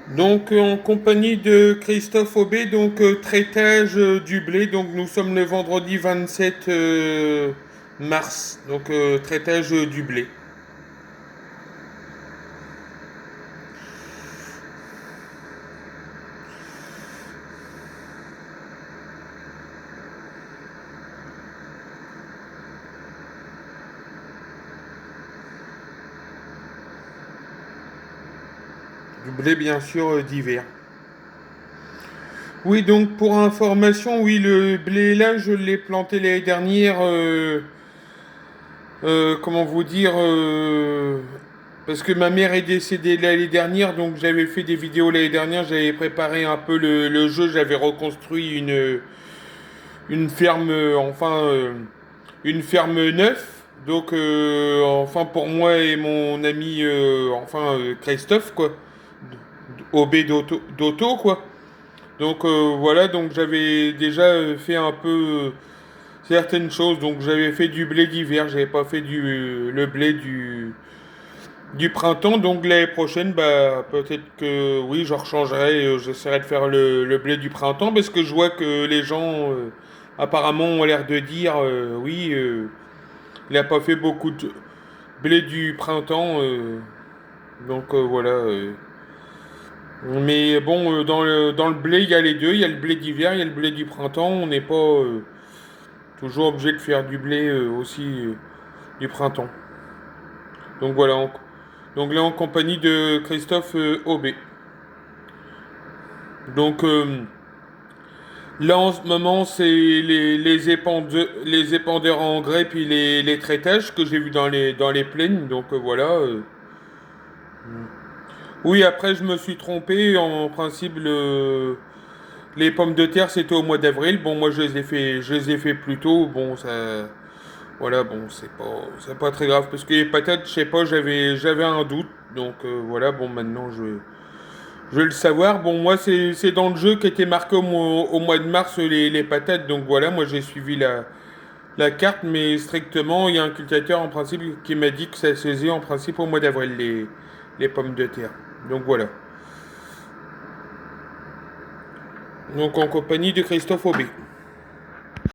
Donc en compagnie de Christophe Aubé, donc traitage du blé. Donc nous sommes le vendredi 27 mars. Donc traitage du blé. Du blé bien sûr d'hiver. Oui, donc pour information, oui, le blé là, je l'ai planté l'année dernière. Comment vous dire parce que ma mère est décédée l'année dernière, donc j'avais fait des vidéos l'année dernière, j'avais préparé un peu le jeu, j'avais reconstruit une ferme, une ferme neuve. Donc, enfin, pour moi et mon ami, Christophe, quoi. OB d'Auto, quoi. Donc, voilà, donc j'avais déjà fait un peu certaines choses. Donc, j'avais fait du blé d'hiver, j'avais pas fait le blé du printemps. Donc, l'année prochaine, bah, peut-être que oui, je rechangerai, j'essaierai de faire le blé du printemps parce que je vois que les gens, apparemment, ont l'air de dire oui, il a pas fait beaucoup de blé du printemps. Donc, voilà. Mais bon, dans le blé, il y a les deux. Il y a le blé d'hiver, il y a le blé du printemps. On n'est pas toujours obligé de faire du blé aussi du printemps. Donc voilà. Donc là, en compagnie de Christophe Aubé. Donc là, en ce moment, c'est les épandeurs en engrais puis les traitages que j'ai vus dans les plaines. Donc voilà. Oui, après, je me suis trompé. En principe, les pommes de terre, c'était au mois d'avril. Bon, moi, je les ai fait plus tôt. Bon, ça, voilà, bon, c'est pas très grave parce que les patates, je sais pas, j'avais un doute. Donc, voilà, bon, maintenant, je vais le savoir. Bon, moi, c'est dans le jeu qui était marqué au mois de mars les patates. Donc, voilà, moi, j'ai suivi la carte, mais strictement, il y a un cultivateur en principe qui m'a dit que ça se faisait en principe au mois d'avril, les pommes de terre. Donc, voilà. Donc, en compagnie de Christophe Aubé.